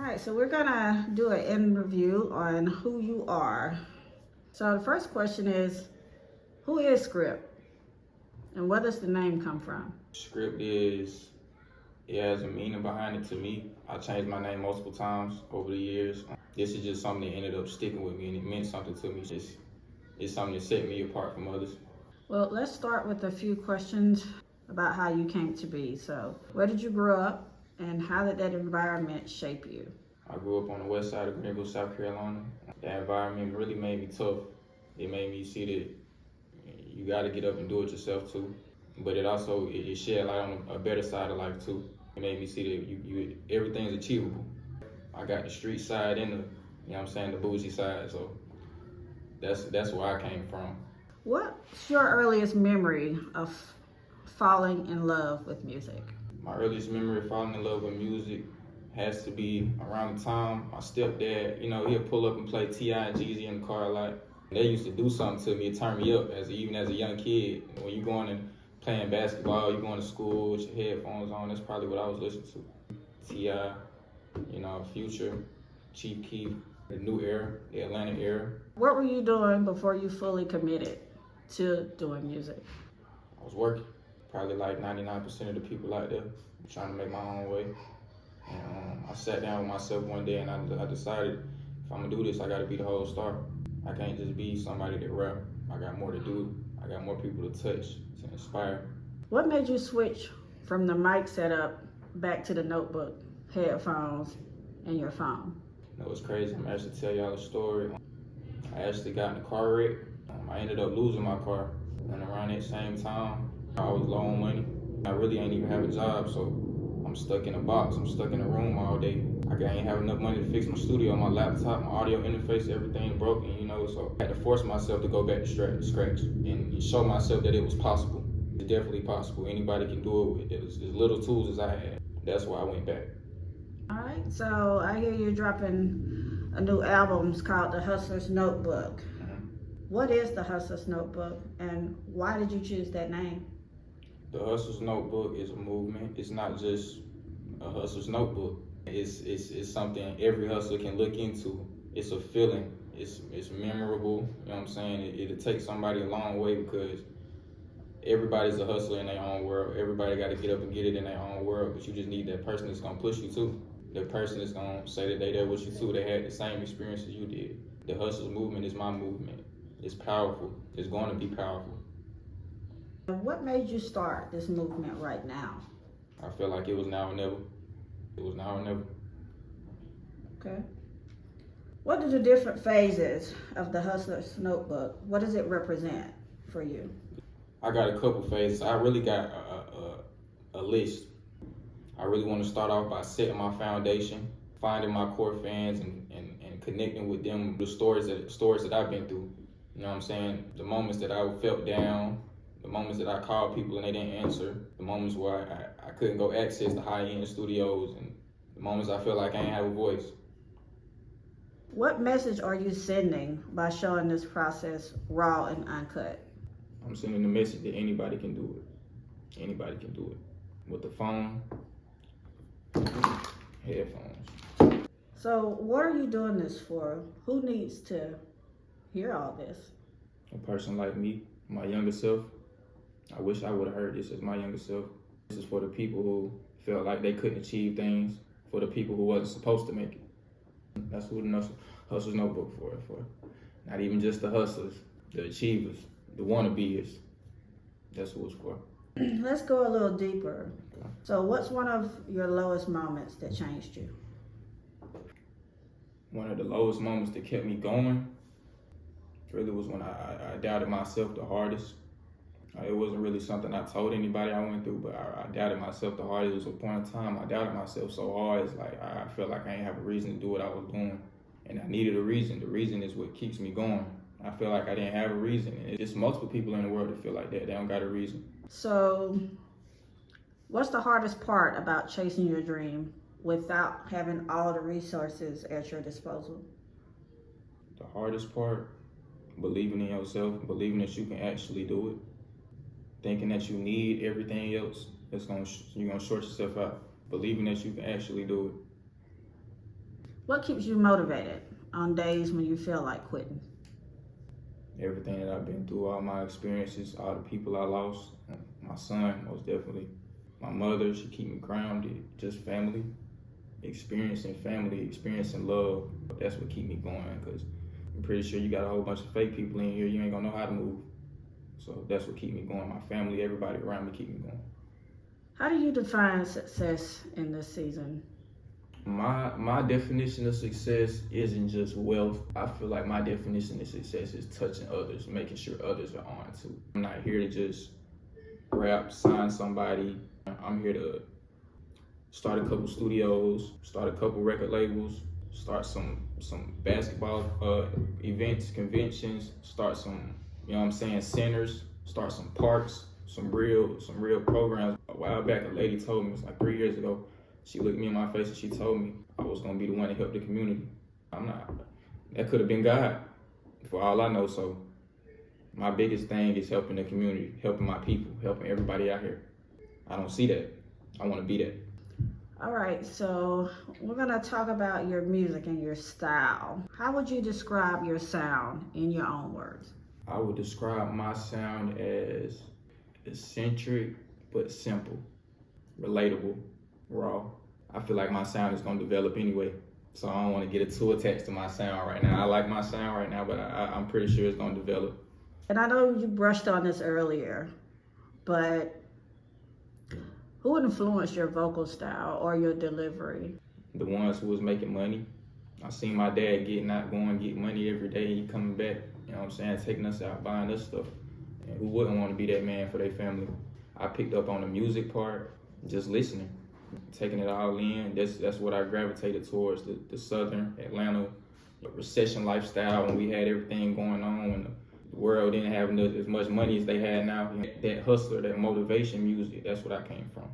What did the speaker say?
All right, so we're gonna do an interview on who you are. So the first question is, who is Xcrpt, and where does the name come from? It has a meaning behind it to me. I changed my name multiple times over the years. This is just something that ended up sticking with me, and it meant something to me. It's something that set me apart from others. Well, let's start with a few questions about how you came to be. So, where did you grow up, and how did that environment shape you? I grew up on the west side of Greenville, South Carolina. That environment really made me tough. It made me see that you got to get up and do it yourself too. But it shed light on a better side of life too. It made me see that you everything's achievable. I got the street side and the bougie side. So that's where I came from. What's your earliest memory of falling in love with music? My earliest memory of falling in love with music has to be around the time my stepdad, he'll pull up and play T.I. and Jeezy in the car a lot. They used to do something to me, it turned me up even as a young kid. When you going and playing basketball, you going to school with your headphones on, that's probably what I was listening to. T.I., Future, Chief Keef, the new era, the Atlanta era. What were you doing before you fully committed to doing music? I was working, probably like 99% of the people out there, trying to make my own way. And I sat down with myself one day and I decided, if I'm gonna do this, I gotta be the whole star. I can't just be somebody that rap. I got more to do. I got more people to touch, to inspire. What made you switch from the mic setup back to the notebook, headphones, and your phone? It's crazy. I'm actually tell y'all a story. I actually got in a car wreck. I ended up losing my car. And around that same time, I was low on money. I really ain't even have a job, so I'm stuck in a box. I'm stuck in a room all day. I ain't have enough money to fix my studio, my laptop, my audio interface, everything broken, so I had to force myself to go back to scratch and show myself that it was possible. It's definitely possible. Anybody can do it with as little tools as I had. That's why I went back. All right, so I hear you're dropping a new album. It's called The Hustler's Notebook. Mm-hmm. What is The Hustler's Notebook, and why did you choose that name? The Hustler's Notebook is a movement. It's not just a hustler's notebook. It's something every hustler can look into. It's a feeling. It's memorable. You know what I'm saying? It'll take somebody a long way because everybody's a hustler in their own world. Everybody got to get up and get it in their own world, but you just need that person that's gonna push you too. That person that's gonna say that they there with you too. They had the same experience as you did. The hustler's movement is my movement. It's powerful. It's going to be powerful. What made you start this movement right now? I feel like it was now or never. It was now or never. Okay. What are the different phases of the Hustler's Notebook? What does it represent for you? I got a couple phases. I really got a list. I really want to start off by setting my foundation, finding my core fans and connecting with them, the stories that I've been through. You know what I'm saying? The moments that I felt down, the moments that I called people and they didn't answer, the moments where I couldn't go access the high-end studios, and the moments I felt like I ain't have a voice. What message are you sending by showing this process raw and uncut? I'm sending the message that anybody can do it. Anybody can do it. With the phone, headphones. So what are you doing this for? Who needs to hear all this? A person like me, my younger self. I wish I would have heard this as my younger self. This is for the people who felt like they couldn't achieve things, for the people who wasn't supposed to make it. That's who the Hustler's Notebook for. Not even just the hustlers, the achievers, the wannabes. That's who it's for. Let's go a little deeper. Okay. So what's one of your lowest moments that changed you? One of the lowest moments that kept me going really was when I doubted myself the hardest. It wasn't really something I told anybody I went through, but I doubted myself the hardest. It was a point in time I doubted myself so hard. It's like I felt like I didn't have a reason to do what I was doing, and I needed a reason. The reason is what keeps me going. I feel like I didn't have a reason. And it's multiple people in the world that feel like that. They don't got a reason. So what's the hardest part about chasing your dream without having all the resources at your disposal? The hardest part, believing in yourself, believing that you can actually do it. Thinking that you need everything else, you're gonna short yourself out. Believing that you can actually do What keeps you motivated on days when you feel like quitting? Everything that I've been through, all my experiences, all the people I lost, my son, most definitely. My mother, she keep me grounded, just family, experiencing love. That's what keep me going, because I'm pretty sure you got a whole bunch of fake people in here, you ain't gonna know how to move. So that's what keep me going. My family, everybody around me keep me going. How do you define success in this season? My definition of success isn't just wealth. I feel like my definition of success is touching others, making sure others are on too. I'm not here to just rap, sign somebody. I'm here to start a couple studios, start a couple record labels, start some basketball events, conventions, start some, you know what I'm saying, centers, start some parks, some real programs. A while back, a lady told me, it was like 3 years ago, she looked me in my face and she told me I was gonna be the one to help the community. I'm not. That could have been God, for all I know. So my biggest thing is helping the community, helping my people, helping everybody out here. I don't see that. I want to be that. All right, so we're gonna talk about your music and your style. How would you describe your sound in your own words? I would describe my sound as eccentric but simple, relatable, raw. I feel like my sound is gonna develop anyway, so I don't want to get it too attached to my sound right now. I like my sound right now, but I'm pretty sure it's gonna develop. And I know you brushed on this earlier, but who influenced your vocal style or your delivery? The ones who was making money. I seen my dad get money every day. He coming back, you know what I'm saying, taking us out, buying us stuff. And who wouldn't want to be that man for their family? I picked up on the music part, just listening, taking it all in. That's what I gravitated towards, the Southern Atlanta recession lifestyle when we had everything going on and the world didn't have as much money as they had now. That hustler, that motivation music, that's what I came from.